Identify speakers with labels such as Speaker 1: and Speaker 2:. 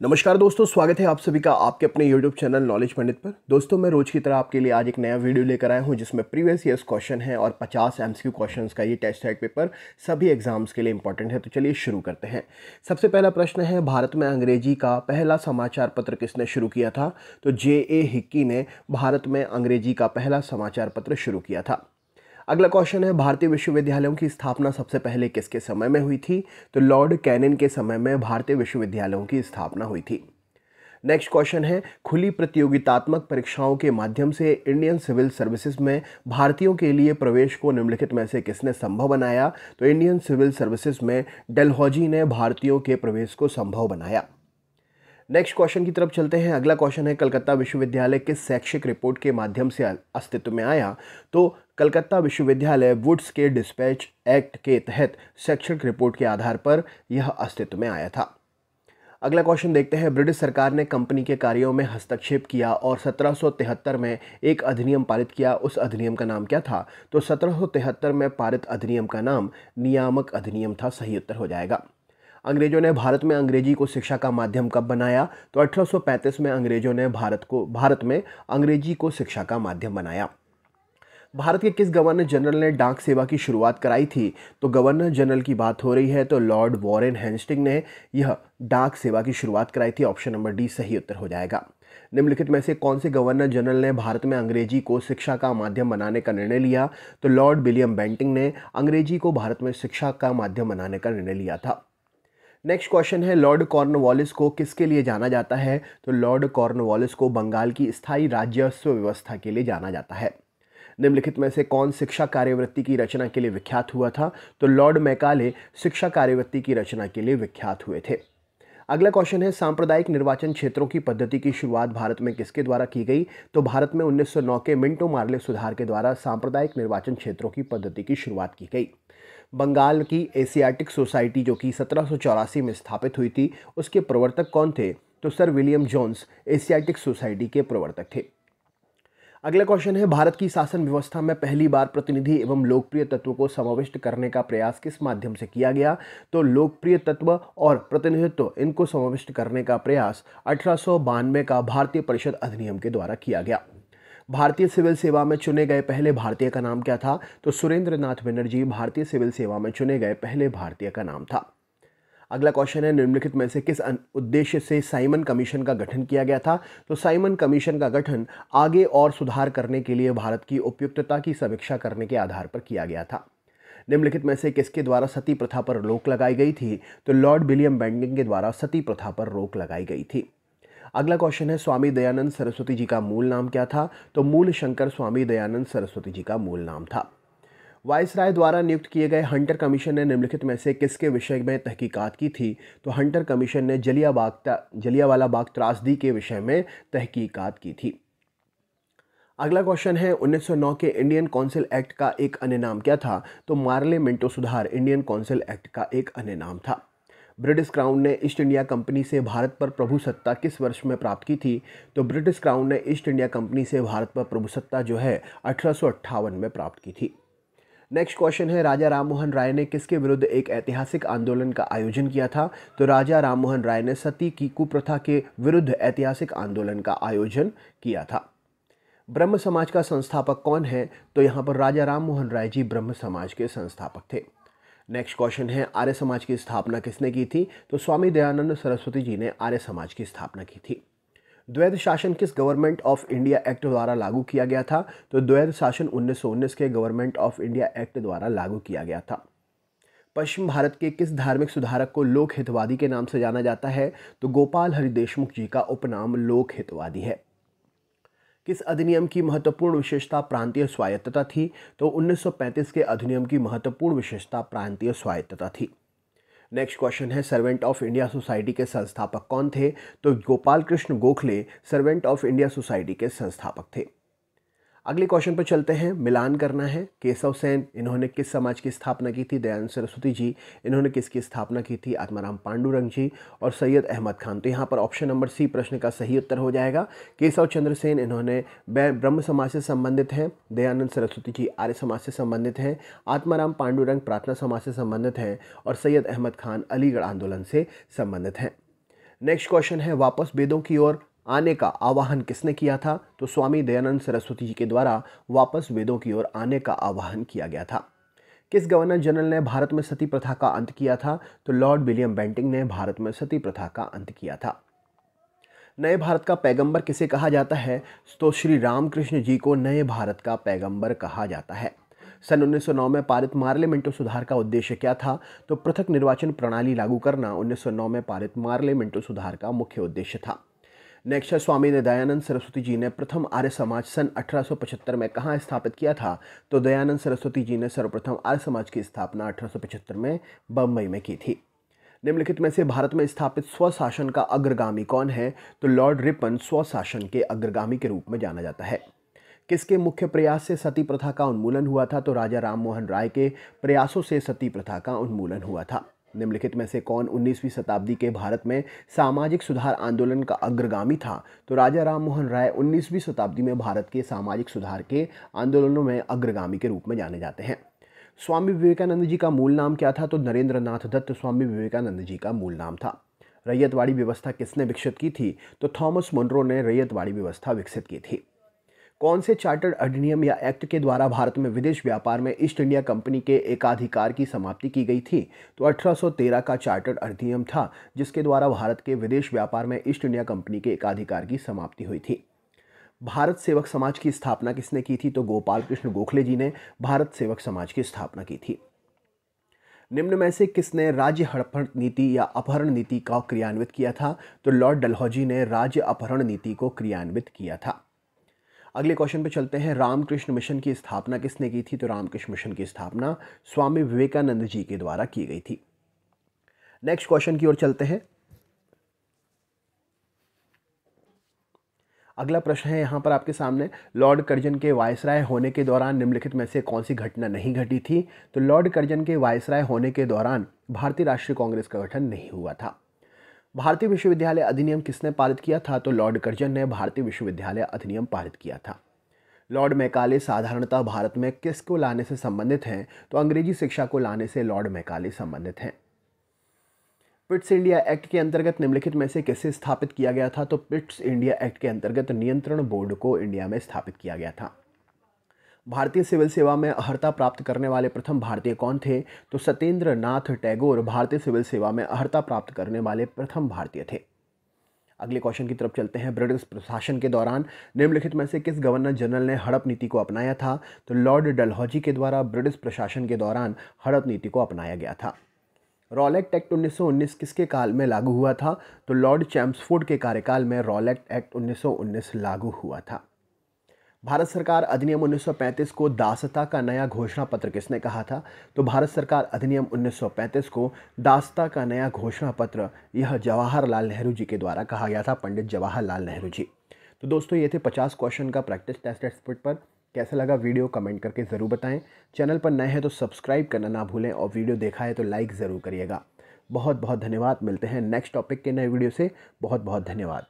Speaker 1: नमस्कार दोस्तों, स्वागत है आप सभी का आपके अपने YouTube चैनल नॉलेज पंडित पर। दोस्तों, मैं रोज की तरह आपके लिए आज एक नया वीडियो लेकर आया हूं जिसमें प्रीवियस ईयर्स क्वेश्चन है और 50 एमसीक्यू क्वेश्चंस का ये टेस्ट है पेपर सभी एग्जाम्स के लिए इंपॉर्टेंट है। तो चलिए शुरू करते हैं। सबसे पहला प्रश्न है, भारत में अंग्रेजी का पहला समाचार पत्र किसने शुरू किया था? तो J.A. हिक्की ने भारत में अंग्रेजी का पहला समाचार पत्र शुरू किया था। अगला क्वेश्चन है, भारतीय विश्वविद्यालयों की स्थापना सबसे पहले किसके समय में हुई थी? तो लॉर्ड कैनिंग के समय में भारतीय विश्वविद्यालयों की स्थापना हुई थी। नेक्स्ट क्वेश्चन है, खुली प्रतियोगितात्मक परीक्षाओं के माध्यम से इंडियन सिविल सर्विसेज में भारतीयों के लिए प्रवेश को निम्नलिखित में से किसने संभव बनाया? तो इंडियन सिविल सर्विसेज में डलहौजी ने भारतीयों के प्रवेश को संभव बनाया। नेक्स्ट क्वेश्चन की तरफ चलते हैं। अगला क्वेश्चन है, कलकत्ता विश्वविद्यालय किस शैक्षिक रिपोर्ट के माध्यम से अस्तित्व में आया? तो कलकत्ता विश्वविद्यालय वुड्स के डिस्पैच एक्ट के तहत शैक्षिक रिपोर्ट के आधार पर यह अस्तित्व में आया था। अगला क्वेश्चन देखते हैं, ब्रिटिश सरकार ने कंपनी के कार्यों में हस्तक्षेप किया और 1773 में एक अधिनियम पारित किया। उस अधिनियम का नाम क्या था? तो 1773 में पारित अधिनियम का नाम नियामक अधिनियम था। सही उत्तर हो जाएगा। अंग्रेजों ने भारत में अंग्रेजी को शिक्षा का माध्यम कब बनाया? तो 1835 में अंग्रेजों ने भारत में अंग्रेजी को शिक्षा का माध्यम बनाया। भारत के किस गवर्नर जनरल ने डाक सेवा की शुरुआत कराई थी? तो गवर्नर जनरल की बात हो रही है तो लॉर्ड वॉरेन हेस्टिंग ने यह डाक सेवा की शुरुआत कराई थी। ऑप्शन नंबर डी सही उत्तर हो जाएगा। निम्नलिखित में से कौन से गवर्नर जनरल ने भारत में अंग्रेजी को शिक्षा का माध्यम बनाने का निर्णय लिया? तो लॉर्ड विलियम बेंटिंग ने अंग्रेजी को भारत में शिक्षा का माध्यम बनाने का निर्णय लिया था। नेक्स्ट क्वेश्चन है, लॉर्ड कॉर्नवालिस को किसके लिए जाना जाता है? तो लॉर्ड कॉर्नवालिस को बंगाल की स्थायी राजस्व व्यवस्था के लिए जाना जाता है। निम्नलिखित में से कौन शिक्षा कार्यवृत्ति की रचना के लिए विख्यात हुआ था? तो लॉर्ड मैकाले शिक्षा कार्यवृत्ति की रचना के लिए विख्यात हुए थे। अगला क्वेश्चन है, सांप्रदायिक निर्वाचन क्षेत्रों की पद्धति की शुरुआत भारत में किसके द्वारा की गई? तो भारत में 1909 के मिंटो मार्ले सुधार के द्वारा सांप्रदायिक निर्वाचन क्षेत्रों की पद्धति की शुरुआत की गई। बंगाल की एशियाटिक सोसाइटी जो कि 1784 में स्थापित हुई थी, उसके प्रवर्तक कौन थे? तो sir William Jones Asiatic society के प्रवर्तक थे। अगला क्वेश्चन है, भारत की शासन व्यवस्था में पहली बार प्रतिनिधि एवं लोकप्रिय तत्व को समाविष्ट करने का प्रयास किस माध्यम से किया गया? तो लोकप्रिय तत्व और प्रतिनिधित्व इनको समाविष्ट करने का प्रयास 1892 का भारतीय परिषद अधिनियम के द्वारा किया गया। भारतीय सिविल सेवा में चुने गए पहले भारतीय का नाम क्या था? तो सुरेंद्र नाथ बनर्जी भारतीय सिविल सेवा में चुने गए पहले भारतीय का नाम था। अगला क्वेश्चन है, निम्नलिखित में से किस उद्देश्य से साइमन कमीशन का गठन किया गया था? तो साइमन कमीशन का गठन आगे और सुधार करने के लिए भारत की उपयुक्तता की समीक्षा करने के आधार पर किया गया था। निम्नलिखित में से किसके द्वारा सती प्रथा पर रोक लगाई गई थी? तो लॉर्ड विलियम बेंटिंग के द्वारा सती प्रथा पर रोक लगाई गई थी। अगला क्वेश्चन है, स्वामी दयानंद सरस्वती जी का मूल नाम क्या था? तो मूल शंकर स्वामी दयानंद सरस्वती जी का मूल नाम था। वायसराय द्वारा नियुक्त किए गए हंटर कमीशन ने निम्नलिखित में से किसके विषय में तहकीकात की थी? तो हंटर कमीशन ने जलियांवाला बाग त्रासदी के विषय में तहकीकात की थी। अगला क्वेश्चन है, 1909 के इंडियन काउंसिल एक्ट का एक अन्य नाम क्या था? तो मार्ले मिंटो सुधार इंडियन काउंसिल एक्ट का एक अन्य नाम था। ब्रिटिश क्राउन ने ईस्ट इंडिया कंपनी से भारत पर प्रभुसत्ता किस वर्ष में प्राप्त की थी? तो ब्रिटिश क्राउन ने ईस्ट इंडिया कंपनी से भारत पर प्रभुसत्ता जो है 1858 में प्राप्त की थी। नेक्स्ट क्वेश्चन है, राजा राममोहन राय ने किसके विरुद्ध एक ऐतिहासिक आंदोलन का आयोजन किया था? तो राजा राममोहन राय ने सती की कुप्रथा के विरुद्ध ऐतिहासिक आंदोलन का आयोजन किया था। ब्रह्म समाज का संस्थापक कौन है? तो यहाँ पर राजा राममोहन राय जी ब्रह्म समाज के संस्थापक थे। नेक्स्ट क्वेश्चन है, आर्य समाज की स्थापना किसने की थी? तो स्वामी दयानंद सरस्वती जी ने आर्य समाज की स्थापना की थी। द्वैध शासन किस गवर्नमेंट ऑफ इंडिया एक्ट द्वारा लागू किया गया था? तो द्वैध शासन 1919 के गवर्नमेंट ऑफ इंडिया एक्ट द्वारा लागू किया गया था। पश्चिम भारत के किस धार्मिक सुधारक को लोक हितवादी के नाम से जाना जाता है? तो गोपाल हरि देशमुख जी का उपनाम लोक हितवादी है। किस अधिनियम की महत्वपूर्ण विशेषता प्रांतीय स्वायत्तता थी? तो 1935 के अधिनियम की महत्वपूर्ण विशेषता प्रांतीय स्वायत्तता थी। नेक्स्ट क्वेश्चन है, सर्वेंट ऑफ इंडिया सोसाइटी के संस्थापक कौन थे? तो Gopal Krishna Gokhale servant of India society के संस्थापक थे। अगले क्वेश्चन पर चलते हैं, मिलान करना है। केशव सेन इन्होंने किस समाज की स्थापना की थी? दयानंद सरस्वती जी इन्होंने किसकी स्थापना की थी? आत्माराम पांडुरंग जी और सैयद अहमद खान। तो यहाँ पर ऑप्शन नंबर सी प्रश्न का सही उत्तर हो जाएगा। केशव चंद्र सेन इन्होंने ब्रह्म समाज से संबंधित हैं, दयानंद सरस्वती जी आर्य समाज से संबंधित हैं, आत्माराम पांडुरंग प्रार्थना समाज से संबंधित हैं और सैयद अहमद खान अलीगढ़ आंदोलन से संबंधित हैं। नेक्स्ट क्वेश्चन है, वापस वेदों की ओर आने का आह्वान किसने किया था? तो स्वामी दयानंद सरस्वती जी के द्वारा वापस वेदों की ओर आने का आह्वान किया गया था। किस गवर्नर जनरल ने भारत में सती प्रथा का अंत किया था? तो लॉर्ड विलियम बेंटिंक ने भारत में सती प्रथा का अंत किया था। नए भारत का पैगंबर किसे कहा जाता है? तो श्री रामकृष्ण जी को नए भारत का पैगंबर कहा जाता है। सन 1909 में पारित मार्ले मिंटो सुधार का उद्देश्य क्या था? तो पृथक निर्वाचन प्रणाली लागू करना 1909 में पारित मार्ले मिंटो सुधार का मुख्य उद्देश्य था। नेक्स्ट है, स्वामी दयानंद सरस्वती जी ने प्रथम आर्य समाज सन 1875 में कहाँ स्थापित किया था? तो दयानंद सरस्वती जी ने सर्वप्रथम आर्य समाज की स्थापना 1875 में बम्बई में की थी। निम्नलिखित में से भारत में स्थापित स्वशासन का अग्रगामी कौन है? तो लॉर्ड रिपन स्वशासन के अग्रगामी के रूप में जाना जाता है। किसके मुख्य प्रयास से सती प्रथा का उन्मूलन हुआ था? तो राजा राम मोहन राय के प्रयासों से सती प्रथा का उन्मूलन हुआ था। निम्नलिखित में से कौन 19वीं शताब्दी के भारत में सामाजिक सुधार आंदोलन का अग्रगामी था? तो राजा राम मोहन राय 19वीं शताब्दी में भारत के सामाजिक सुधार के आंदोलनों में अग्रगामी के रूप में जाने जाते हैं। स्वामी विवेकानंद जी का मूल नाम क्या था? तो नरेंद्र नाथ दत्त स्वामी विवेकानंद जी का मूल नाम था। रैयतवाड़ी व्यवस्था किसने विकसित की थी? तो थॉमस मुनरो ने रैयतवाड़ी व्यवस्था विकसित की थी। कौन से चार्टर्ड अधिनियम या एक्ट के द्वारा भारत में विदेश व्यापार में ईस्ट इंडिया कंपनी के एकाधिकार की समाप्ति की गई थी? तो 1813 का चार्टर्ड अधिनियम था, जिसके द्वारा भारत के विदेश व्यापार में ईस्ट इंडिया कंपनी के एकाधिकार की समाप्ति हुई थी। भारत सेवक समाज की स्थापना किसने की थी? तो गोपाल कृष्ण गोखले जी ने भारत सेवक समाज की स्थापना की थी। निम्न में से किसने राज्य हड़पहर नीति या अपहरण नीति का क्रियान्वित किया था? तो लॉर्ड डलहौजी ने राज्य अपहरण नीति को क्रियान्वित किया था। अगले क्वेश्चन पे चलते हैं, रामकृष्ण मिशन की स्थापना किसने की थी? तो रामकृष्ण मिशन की स्थापना स्वामी विवेकानंद जी के द्वारा की गई थी। नेक्स्ट क्वेश्चन की ओर चलते हैं। अगला प्रश्न है यहाँ पर आपके सामने, लॉर्ड कर्जन के वायसराय होने के दौरान निम्नलिखित में से कौन सी घटना नहीं घटी थी? तो लॉर्ड कर्जन के वायसराय होने के दौरान भारतीय राष्ट्रीय कांग्रेस का गठन नहीं हुआ था। भारतीय विश्वविद्यालय अधिनियम किसने पारित किया था? तो लॉर्ड कर्जन ने भारतीय विश्वविद्यालय अधिनियम पारित किया था। लॉर्ड मैकाले साधारणतः भारत में किसको लाने से संबंधित हैं? तो अंग्रेजी शिक्षा को लाने से लॉर्ड मैकाले संबंधित हैं। पिट्स इंडिया एक्ट के अंतर्गत निम्नलिखित में से किसे स्थापित किया गया था? तो पिट्स इंडिया एक्ट के अंतर्गत नियंत्रण बोर्ड को इंडिया में स्थापित किया गया था। भारतीय सिविल सेवा में अर्हता प्राप्त करने वाले प्रथम भारतीय कौन थे? तो सत्येंद्र नाथ टैगोर भारतीय सिविल सेवा में अर्हता प्राप्त करने वाले प्रथम भारतीय थे। अगले क्वेश्चन की तरफ चलते हैं, ब्रिटिश प्रशासन के दौरान निम्नलिखित में से किस गवर्नर जनरल ने हड़प नीति को अपनाया था? तो लॉर्ड डलहौजी के द्वारा ब्रिटिश प्रशासन के दौरान हड़प नीति को अपनाया गया था। रॉलेट एक्ट 1919 किसके काल में लागू हुआ था? तो लॉर्ड चैम्सफोर्ड के कार्यकाल में रॉलेट एक्ट 1919 लागू हुआ था। भारत सरकार अधिनियम 1935 को दासता का नया घोषणा पत्र किसने कहा था? तो भारत सरकार अधिनियम 1935 को दासता का नया घोषणा पत्र यह जवाहरलाल नेहरू जी के द्वारा कहा गया था, पंडित जवाहरलाल नेहरू जी। तो दोस्तों, ये थे 50 क्वेश्चन का प्रैक्टिस टेस्ट एक्सपर्ट पर। कैसा लगा वीडियो कमेंट करके ज़रूर बताएं। चैनल पर नए हैं तो सब्सक्राइब करना ना भूलें और वीडियो देखा है तो लाइक ज़रूर करिएगा। बहुत बहुत धन्यवाद। मिलते हैं नेक्स्ट टॉपिक के नए वीडियो से। बहुत बहुत धन्यवाद।